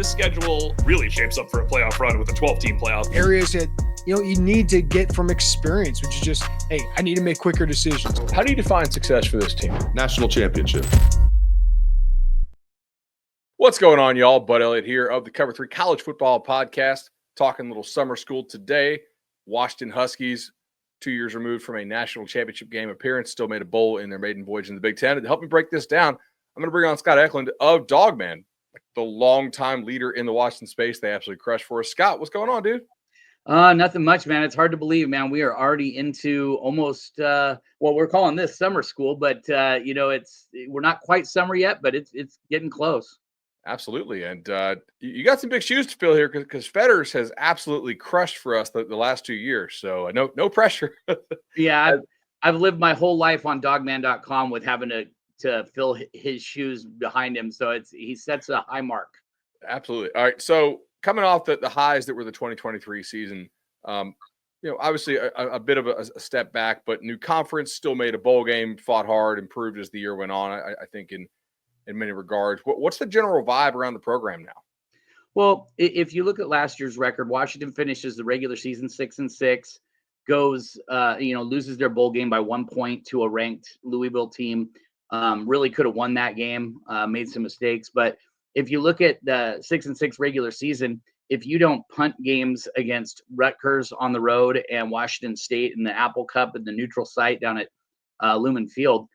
this schedule really shapes up for a playoff run with a 12-team playoff. Areas that, you need to get from experience, which is just, hey, I need to make quicker decisions. How do you define success for this team? National championship. What's going on, y'all? Bud Elliott here of the Cover 3 College Football Podcast, talking a little summer school today. Washington Huskies, 2 years removed from a national championship game appearance, still made a bowl in their maiden voyage in the Big Ten. To help me break this down, I'm going to bring on Scott Elkund of Dawgman, the longtime leader in the Washington space. They absolutely crushed for us. Scott, what's going on, dude? Nothing much, man. It's hard to believe, man. We are already into almost we're calling this summer school, but we're not quite summer yet, but it's getting close. Absolutely. And you got some big shoes to fill here because Fetters has absolutely crushed for us the last 2 years. So no pressure. Yeah, I've lived my whole life on Dawgman.com with having to fill his shoes behind him. So he sets a high mark. Absolutely. All right. So coming off the highs that were the 2023 season, obviously a bit of a step back, but new conference, still made a bowl game, fought hard, improved as the year went on, I think in many regards. What's the general vibe around the program now? Well, if you look at last year's record, Washington finishes the regular season 6-6, goes, loses their bowl game by 1 point to a ranked Louisville team. Really could have won that game, made some mistakes. But if you look at the 6-6 regular season, if you don't punt games against Rutgers on the road and Washington State in the Apple Cup at the neutral site down at Lumen Field,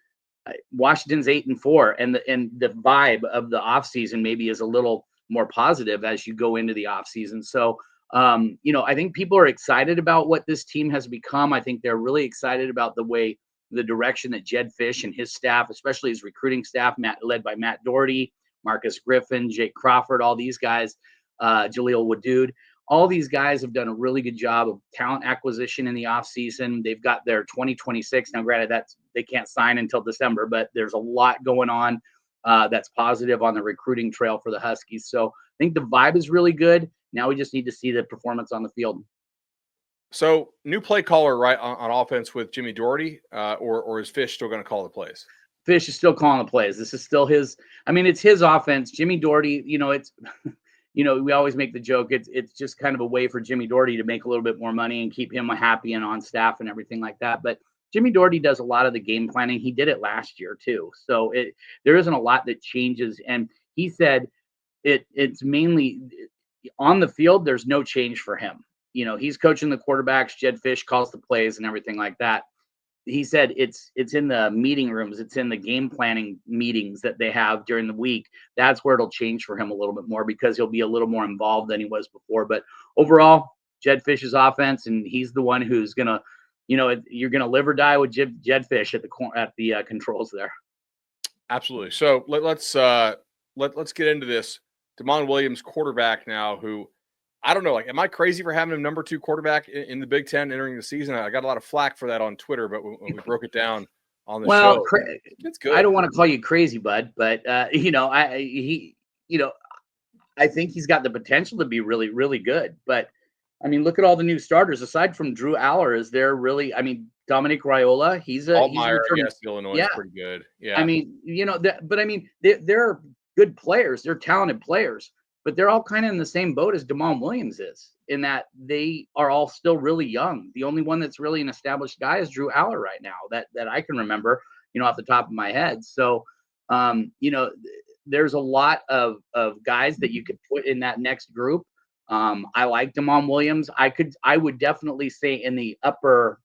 Washington's 8-4, and the vibe of the offseason maybe is a little more positive as you go into the offseason. So, I think people are excited about what this team has become. I think they're really excited about the direction that Jed Fish and his staff, especially his recruiting staff, led by Matt Doherty, Marcus Griffin, Jake Crawford, all these guys, Jaleel Wadood, all these guys have done a really good job of talent acquisition in the offseason. They've got their 2026. Now, granted, they can't sign until December, but there's a lot going on that's positive on the recruiting trail for the Huskies. So I think the vibe is really good. Now we just need to see the performance on the field. So new play caller, right, on offense with Jimmy Doherty, or is Fish still going to call the plays? Fish is still calling the plays. This is still his. I mean, it's his offense. Jimmy Doherty, it's, we always make the joke. It's just kind of a way for Jimmy Doherty to make a little bit more money and keep him happy and on staff and everything like that. But Jimmy Doherty does a lot of the game planning. He did it last year too. So there isn't a lot that changes. And he said it's mainly on the field. There's no change for him. He's coaching the quarterbacks. Jed Fish calls the plays and everything like that. He said it's in the meeting rooms. It's in the game planning meetings that they have during the week. That's where it'll change for him a little bit more because he'll be a little more involved than he was before. But overall, Jed Fish's offense, and he's the one who's going to, you're going to live or die with Jed Fish at the controls there. Absolutely. So let's get into this. Damon Williams, quarterback now, who I don't know, am I crazy for having him number 2 quarterback in the Big Ten entering the season? I got a lot of flack for that on Twitter, but when we broke it down on the show, it's good. I don't want to call you crazy, Bud, but I think he's got the potential to be really, really good. But I mean, look at all the new starters. Aside from Drew Aller, is there really? I mean, Dominic Raiola, Altmaier, yes, Illinois is pretty good. Yeah, I mean, they're good players. They're talented players. But they're all kind of in the same boat as Damon Williams is, in that they are all still really young. The only one that's really an established guy is Drew Aller right now that I can remember, off the top of my head. So, there's a lot of guys that you could put in that next group. I like Damon Williams. I would definitely say in the upper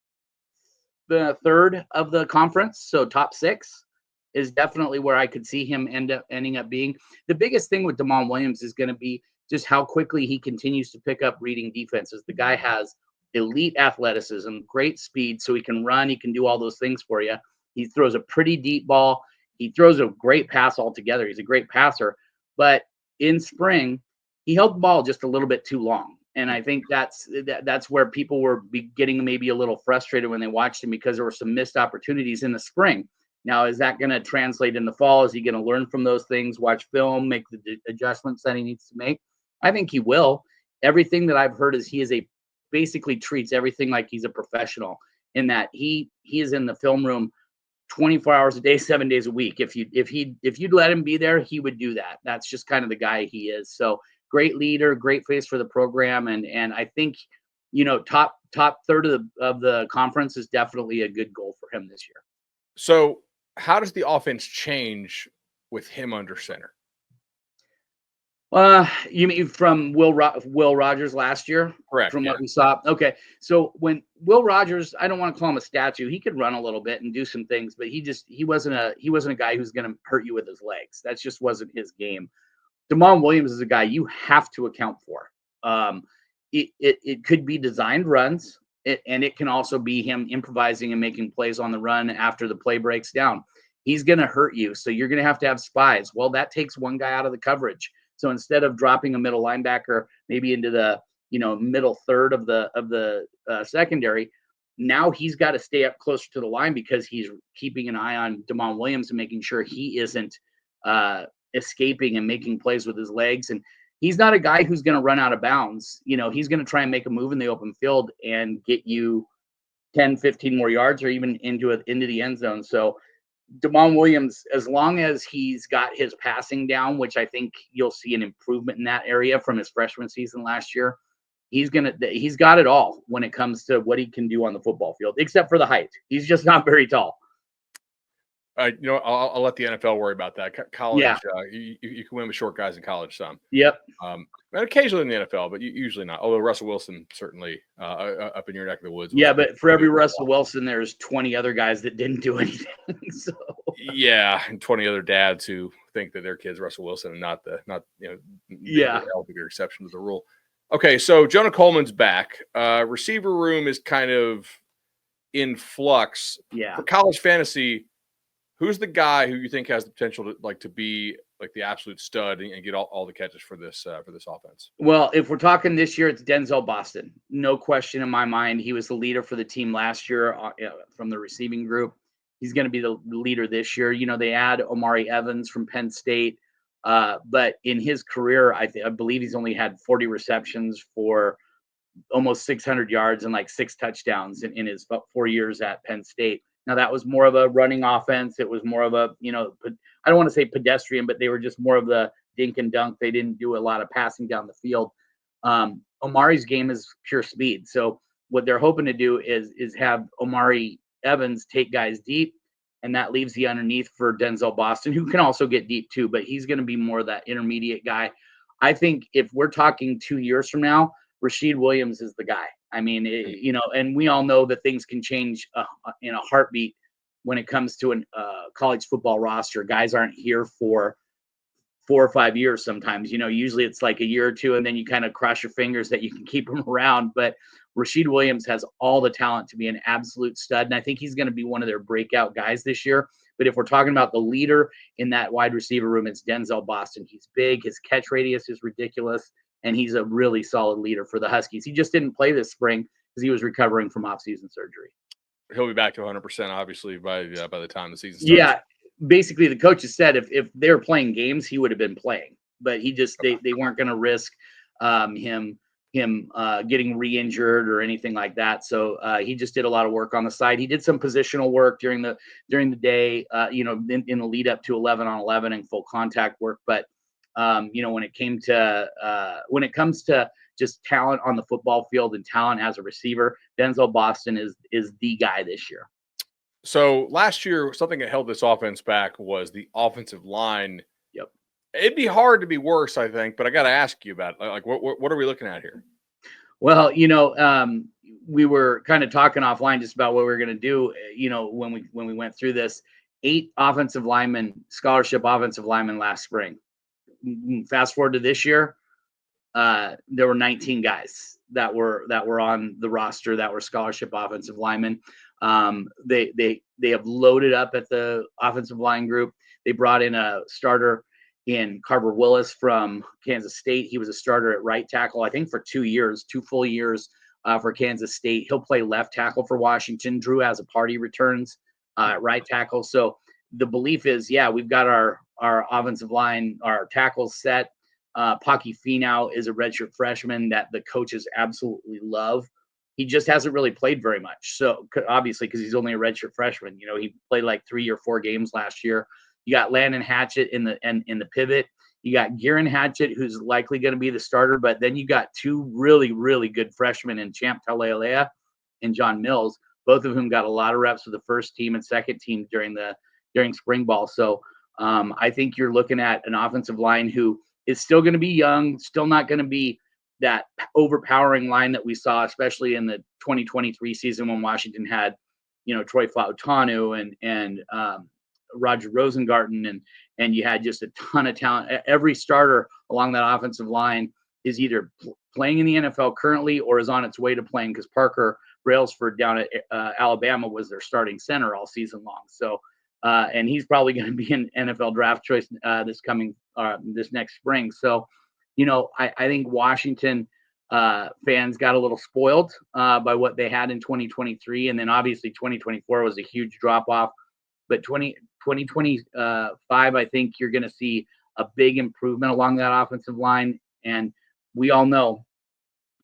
third of the conference, so top 6. Is definitely where I could see him ending up being. The biggest thing with Damon Williams is going to be just how quickly he continues to pick up reading defenses. The guy has elite athleticism, great speed, so he can run, he can do all those things for you. He throws a pretty deep ball. He throws a great pass altogether. He's a great passer. But in spring, he held the ball just a little bit too long. And I think that's where people were getting maybe a little frustrated when they watched him because there were some missed opportunities in the spring. Now, is that going to translate in the fall? Is he going to learn from those things, watch film, make the adjustments that he needs to make? I think he will. Everything that I've heard is he basically treats everything like he's a professional, in that he is in the film room 24 hours a day, 7 days a week. If you'd let him be there, he would do that. That's just kind of the guy he is. So great leader, great face for the program, and I think top third of the conference is definitely a good goal for him this year. So how does the offense change with him under center? You mean from Will Rogers last year? Correct. From what we saw. Okay. So when Will Rogers, I don't want to call him a statue. He could run a little bit and do some things, but he wasn't a guy who's going to hurt you with his legs. That just wasn't his game. Damon Williams is a guy you have to account for. It could be designed runs, and it can also be him improvising and making plays on the run after the play breaks down. He's going to hurt you, so you're going to have spies. Well, that takes one guy out of the coverage. So instead of dropping a middle linebacker maybe into the middle third of the secondary, now he's got to stay up closer to the line because he's keeping an eye on Damon Williams and making sure he isn't escaping and making plays with his legs. And he's not a guy who's going to run out of bounds. He's going to try and make a move in the open field and get you 10, 15 more yards or even into the end zone. So Damon Williams, as long as he's got his passing down, which I think you'll see an improvement in that area from his freshman season last year, he's got it all when it comes to what he can do on the football field, except for the height. He's just not very tall. I'll let the NFL worry about that. College, yeah. You can win with short guys in college some. Yep. And occasionally in the NFL, but usually not. Although Russell Wilson certainly up in your neck of the woods. Yeah, but for every Russell Wilson, there's 20 other guys that didn't do anything. So yeah, and 20 other dads who think that their kid's Russell Wilson and not the bigger exception to the rule. Okay, so Jonah Coleman's back. Receiver room is kind of in flux. Yeah. For college fantasy, who's the guy who you think has the potential to be like the absolute stud and get all the catches for this offense? Well, if we're talking this year, it's Denzel Boston. No question in my mind. He was the leader for the team last year from the receiving group. He's going to be the leader this year. They add Omari Evans from Penn State, but in his career, I believe he's only had 40 receptions for almost 600 yards and 6 touchdowns in his 4 years at Penn State. Now, that was more of a running offense. It was more of a, I don't want to say pedestrian, but they were just more of the dink and dunk. They didn't do a lot of passing down the field. Omari's game is pure speed. So what they're hoping to do is have Omari Evans take guys deep, and that leaves the underneath for Denzel Boston, who can also get deep too, but he's going to be more of that intermediate guy. I think if we're talking 2 years from now, Rashid Williams is the guy. I mean, and we all know that things can change in a heartbeat when it comes to a college football roster. Guys aren't here for 4 or 5 years sometimes. Usually it's like a year or two, and then you kind of cross your fingers that you can keep them around. But Rashid Williams has all the talent to be an absolute stud, and I think he's going to be one of their breakout guys this year. But if we're talking about the leader in that wide receiver room, it's Denzel Boston. He's big. His catch radius is ridiculous. And he's a really solid leader for the Huskies. He just didn't play this spring because he was recovering from off-season surgery. He'll be back to 100%, obviously, by the time the season starts. Yeah, basically the coaches said if they were playing games, he would have been playing. But he just they weren't going to risk him getting re-injured or anything like that. So he just did a lot of work on the side. He did some positional work during the day, in the lead up to 11-on-11 and full contact work, but. When it comes to just talent on the football field and talent as a receiver, Denzel Boston is the guy this year. So last year, something that held this offense back was the offensive line. Yep. It'd be hard to be worse, I think, but I got to ask you about it. What are we looking at here? Well, we were kind of talking offline just about what we were going to do. When we went through this, 8 offensive linemen, scholarship offensive linemen last spring. Fast forward to this year, there were 19 guys that were on the roster that were scholarship offensive linemen. They have loaded up at the offensive line group. They brought in a starter in Carver Willis from Kansas State. He was a starter at right tackle, I think, for 2 full years for Kansas State. He'll play left tackle for Washington. Drew Azzopardi returns at right tackle. So the belief is, we've got our offensive line, our tackles set. Paki Finau is a redshirt freshman that the coaches absolutely love. He just hasn't really played very much. So obviously, because he's only a redshirt freshman, he played 3 or 4 games last year. You got Landon Hatchett in the pivot. You got Garen Hatchett, who's likely going to be the starter, but then you got two really, really good freshmen in Champ Talelea and John Mills, both of whom got a lot of reps with the first team and second team during spring ball. So I think you're looking at an offensive line who is still going to be young, still not going to be that overpowering line that we saw, especially in the 2023 season when Washington had, Troy Fautanu and Roger Rosengarten, and you had just a ton of talent. Every starter along that offensive line is either playing in the NFL currently or is on its way to playing, because Parker Brailsford down at Alabama was their starting center all season long. So, and he's probably going to be an NFL draft choice this next spring. So, I think Washington fans got a little spoiled by what they had in 2023. And then obviously 2024 was a huge drop off. But 2025, I think you're going to see a big improvement along that offensive line. And we all know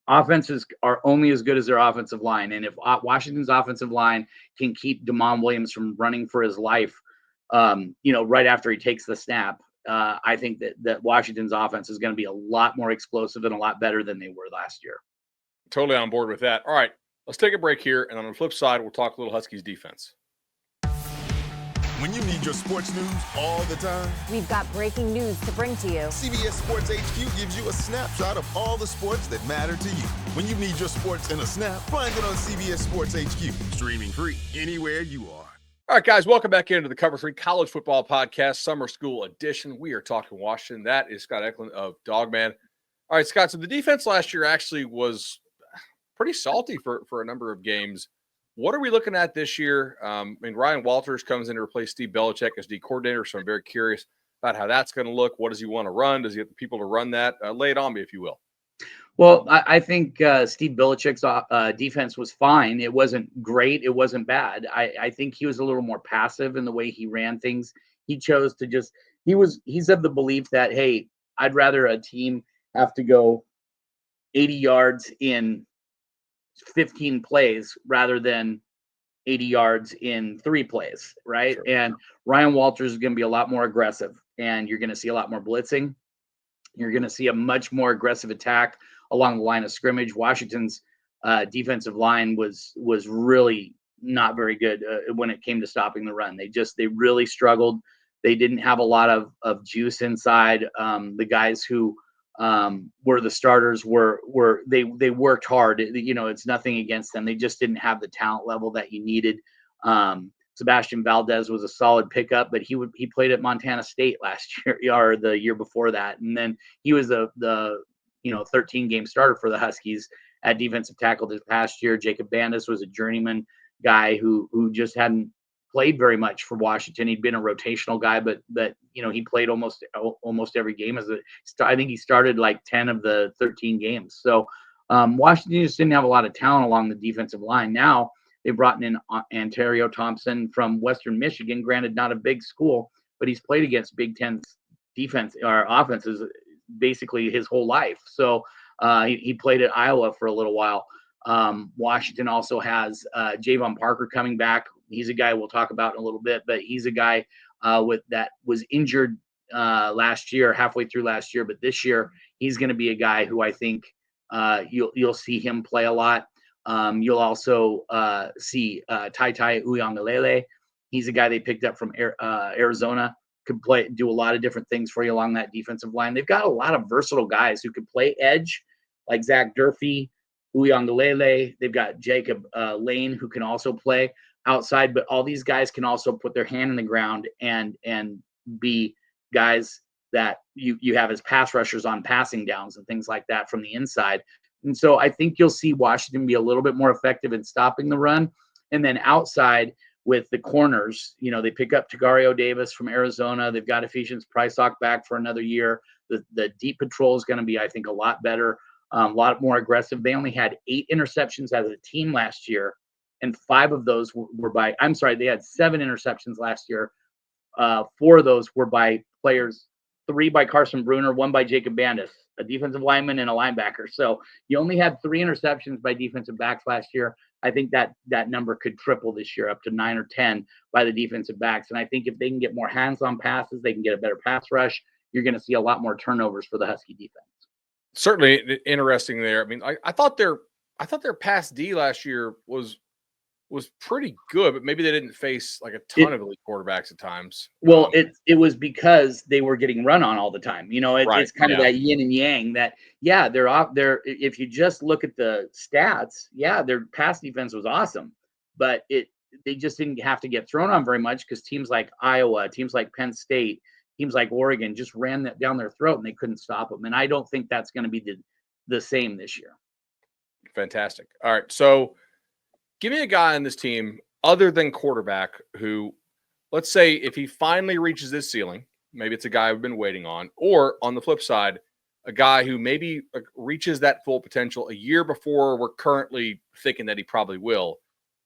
offenses are only as good as their offensive line. And if Washington's offensive line can keep Damon Williams from running for his life, right after he takes the snap, I think that Washington's offense is going to be a lot more explosive and a lot better than they were last year. Totally on board with that. All right, let's take a break here. And on the flip side, we'll talk a little Huskies defense. When you need your sports news all the time, we've got breaking news to bring to you. CBS Sports HQ gives you a snapshot of all the sports that matter to you. When you need your sports in a snap, find it on CBS Sports HQ, streaming free anywhere you are. All right, guys, welcome back into the Cover 3 College Football Podcast, Summer School Edition. We are talking Washington. That is Scott Elkund of Dawgman. All right, Scott, so the defense last year actually was pretty salty for a number of games. What are we looking at this year? Ryan Walters comes in to replace Steve Belichick as D coordinator, so I'm very curious about how that's going to look. What does he want to run? Does he have the people to run that? Lay it on me, if you will. Well, I think Steve Belichick's defense was fine. It wasn't great. It wasn't bad. I think he was a little more passive in the way he ran things. He chose to he's of the belief that, hey, I'd rather a team have to go 80 yards in 15 plays rather than 80 yards in 3 plays, right? Sure. And Ryan Walters is going to be a lot more aggressive, and you're going to see a lot more blitzing. You're going to see a much more aggressive attack along the line of scrimmage. Washington's defensive line was really not very good when it came to stopping the run. They really struggled. They didn't have a lot of juice inside. The guys who were the starters they worked hard. It's nothing against them. They just didn't have the talent level that you needed. Sebastian Valdez was a solid pickup, but he played at Montana State last year or the year before that, and then he was the 13-game starter for the Huskies at defensive tackle this past year. Jacob Bandes was a journeyman guy who just hadn't played very much for Washington. He'd been a rotational guy, but he played almost every game I think he started like 10 of the 13 games. So Washington just didn't have a lot of talent along the defensive line. Now they brought in Ontario Thompson from Western Michigan, granted not a big school, but he's played against Big Ten defense or offenses basically his whole life. So he played at Iowa for a little while. Washington also has Javon Parker coming back. He's a guy we'll talk about in a little bit, but he's a guy that was injured last year, halfway through last year. But this year, he's going to be a guy who I think you'll see him play a lot. You'll also see Tai Uyongalele. He's a guy they picked up from Arizona. Could do a lot of different things for you along that defensive line. They've got a lot of versatile guys who could play edge, like Zach Durfee, Uyongalele. They've got Jacob Lane, who can also play outside, but all these guys can also put their hand in the ground and be guys that you have as pass rushers on passing downs and things like that from the inside. And so I think you'll see Washington be a little bit more effective in stopping the run. And then outside with the corners, they pick up Tagario Davis from Arizona. They've got Ephesians Prysock back for another year. The deep patrol is going to be, I think, a lot better, a lot more aggressive. They only had 8 interceptions as a team last year, and 5 of those were by – they had 7 interceptions last year. 4 of those were by players, 3 by Carson Bruner, 1 by Jacob Bandes, a defensive lineman and a linebacker. So you only had 3 interceptions by defensive backs last year. I think that number could triple this year, up to 9 or 10 by the defensive backs. And I think if they can get more hands-on passes, they can get a better pass rush, you're going to see a lot more turnovers for the Husky defense. Certainly interesting there. I mean, I thought their pass D last year was pretty good, but maybe they didn't face like a ton of elite quarterbacks at times. Well, it was because they were getting run on all the time. Right, It's kind of that yin and yang that, they're off there. If you just look at the stats, their pass defense was awesome, but they just didn't have to get thrown on very much because teams like Iowa, teams like Penn State, teams like Oregon just ran that down their throat and they couldn't stop them. And I don't think that's going to be the same this year. Fantastic. All right. So give me a guy on this team other than quarterback who, let's say, if he finally reaches this ceiling, maybe it's a guy we've been waiting on, or on the flip side, a guy who maybe reaches that full potential a year before we're currently thinking that he probably will,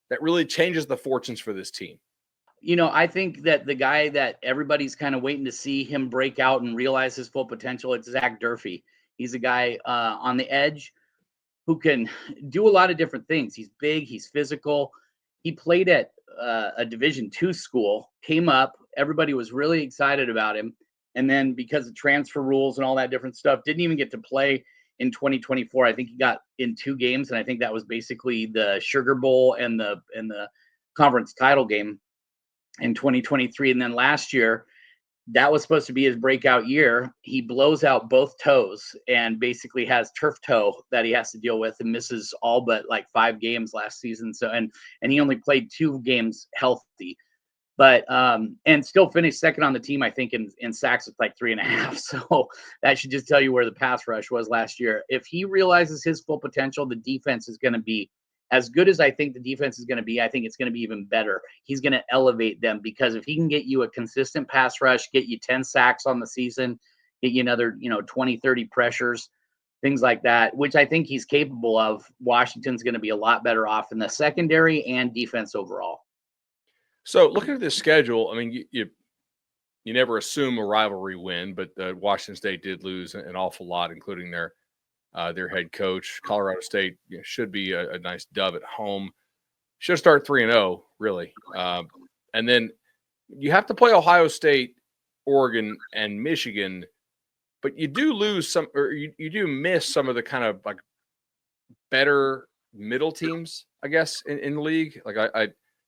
that really changes the fortunes for this team. I think that the guy that everybody's kind of waiting to see him break out and realize his full potential, it's Zach Durfee. He's a guy on the edge who can do a lot of different things. He's big, he's physical. He played at a Division II school, came up, everybody was really excited about him. And then because of transfer rules and all that different stuff, didn't even get to play in 2024. I think he got in 2 games, and I think that was basically the Sugar Bowl and the conference title game in 2023. And then last year, that was supposed to be his breakout year. He blows out both toes and basically has turf toe that he has to deal with and misses all but like 5 games last season. So, and he only played 2 games healthy, but, and still finished second on the team, I think in sacks with like 3.5. So that should just tell you where the pass rush was last year. If he realizes his full potential, the defense is going to be as good as I think the defense is going to be. I think it's going to be even better. He's going to elevate them because if he can get you a consistent pass rush, get you 10 sacks on the season, get you another, 20, 30 pressures, things like that, which I think he's capable of, Washington's going to be a lot better off in the secondary and defense overall. So looking at this schedule, I mean, you never assume a rivalry win, but Washington State did lose an awful lot, including their head coach. Colorado State should be a nice dub at home. Should start 3-0, really. And then you have to play Ohio State, Oregon, and Michigan, but you do lose some, or you do miss some of the kind of like better middle teams, I guess, in the league. Like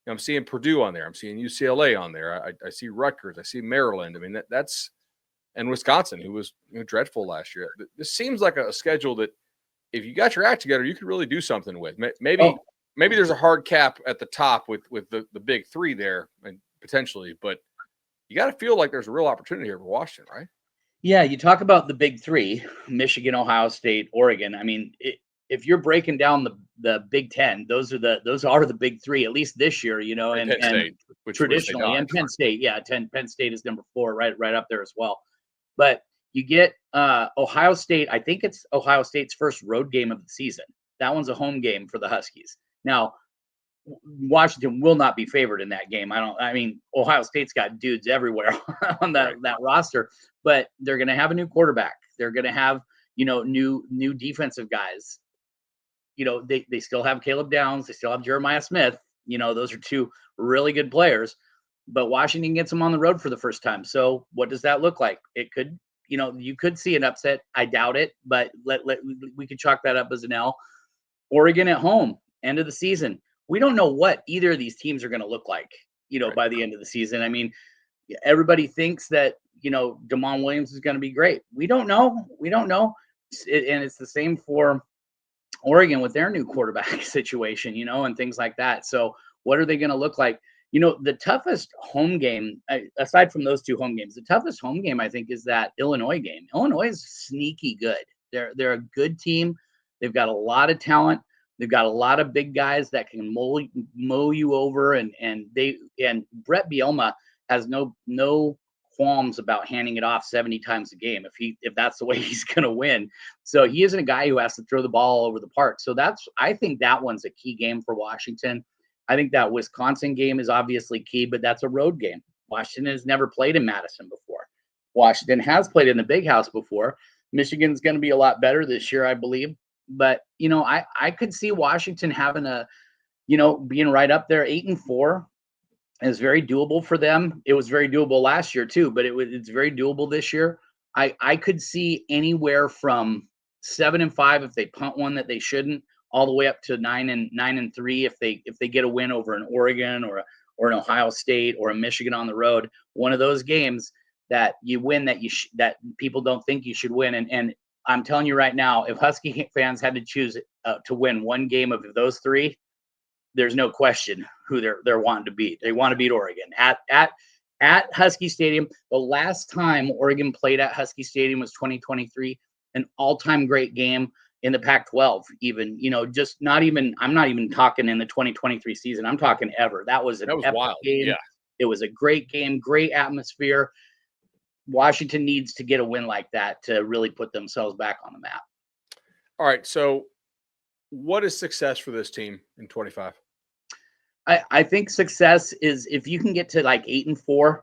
I'm seeing Purdue on there. I'm seeing UCLA on there. I see Rutgers. I see Maryland. I mean, that's and Wisconsin, who was dreadful last year. This seems like a schedule that if you got your act together, you could really do something with. Maybe there's a hard cap at the top with the big 3 there and potentially, but you got to feel like there's a real opportunity here for Washington, right? Yeah, you talk about the big 3, Michigan, Ohio State, Oregon. I mean, if you're breaking down the Big Ten, those are the big 3, at least this year, and Penn State, traditionally, and Penn State, Penn State is number 4, right up there as well. But you get Ohio State. I think it's Ohio State's first road game of the season. That one's a home game for the Huskies. Now, Washington will not be favored in that game. Ohio State's got dudes everywhere on that roster, but they're going to have a new quarterback. They're going to have, new defensive guys. They still have Caleb Downs. They still have Jeremiah Smith. Those are 2 really good players. But Washington gets them on the road for the first time. So what does that look like? It could, you could see an upset. I doubt it, but we could chalk that up as an L. Oregon at home, end of the season. We don't know what either of these teams are going to look like, right, by the end of the season. I mean, everybody thinks that, Damon Williams is going to be great. We don't know. And it's the same for Oregon with their new quarterback situation, and things like that. So what are they going to look like? The toughest home game, aside from those 2 home games, the toughest home game, I think, is that Illinois game. Illinois is sneaky good. They're a good team. They've got a lot of talent. They've got a lot of big guys that can mow you over. And Brett Bielema has no qualms about handing it off 70 times a game if that's the way he's going to win. So he isn't a guy who has to throw the ball all over the park. So I think that one's a key game for Washington. I think that Wisconsin game is obviously key, but that's a road game. Washington has never played in Madison before. Washington has played in the Big House before. Michigan's going to be a lot better this year, I believe. But, I could see Washington having being right up there. 8-4 is very doable for them. It was very doable last year too, but it's very doable this year. I could see anywhere from 7-5 if they punt one that they shouldn't, all the way up to 9-3 if they get a win over an Oregon or an Ohio State or a Michigan on the road. One of those games that you win that people don't think you should win. And I'm telling you right now, if Husky fans had to choose to win one game of those three, there's no question who they're wanting to beat. They want to beat Oregon at Husky Stadium. The last time Oregon played at Husky Stadium was 2023, an all-time great game in the Pac-12. Even, just I'm not even talking in the 2023 season. I'm talking ever. That was epic wild game. Yeah, it was a great game, great atmosphere. Washington needs to get a win like that to really put themselves back on the map. All right, so what is success for this team in 25? I think success is if you can get to like 8-4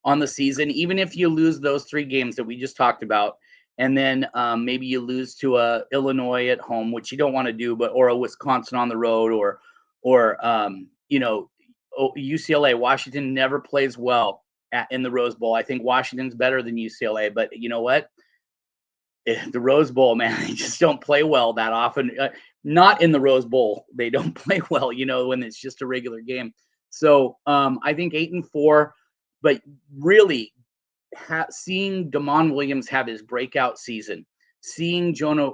on the season, even if you lose those 3 games that we just talked about, and then maybe you lose to a Illinois at home, which you don't want to do, or a Wisconsin on the road, or UCLA. Washington never plays well in the Rose Bowl. I think Washington's better than UCLA, but you know what? The Rose Bowl, man, they just don't play well that often. Not in the Rose Bowl. They don't play well, when it's just a regular game. So I think 8-4, but really seeing Damon Williams have his breakout season, seeing Jonah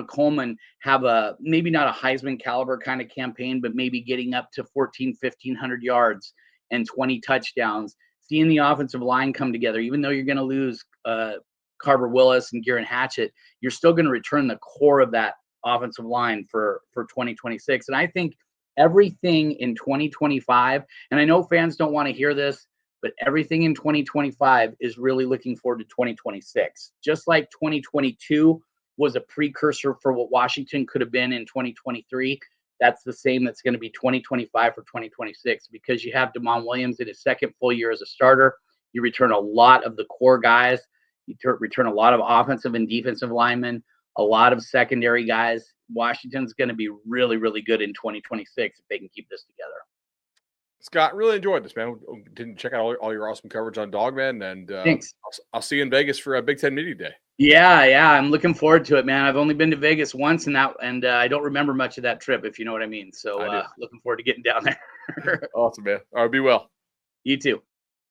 Coleman have maybe not a Heisman caliber kind of campaign, but maybe getting up to 1,500 yards and 20 touchdowns, seeing the offensive line come together, even though you're going to lose Carver Willis and Garen Hatchett, you're still going to return the core of that offensive line for 2026. And I think everything in 2025, and I know fans don't want to hear this, but everything in 2025 is really looking forward to 2026. Just like 2022 was a precursor for what Washington could have been in 2023, that's the same that's going to be 2025 for 2026, because you have Damon Williams in his second full year as a starter. You return a lot of the core guys. You return a lot of offensive and defensive linemen, a lot of secondary guys. Washington's going to be really, really good in 2026 if they can keep this together. Scott, really enjoyed this, man. Didn't check out all your awesome coverage on Dawgman, and thanks. I'll see you in Vegas for a Big Ten Media Day. Yeah, I'm looking forward to it, man. I've only been to Vegas once, and I don't remember much of that trip, if you know what I mean. So looking forward to getting down there. Awesome, man. All right, be well. You too.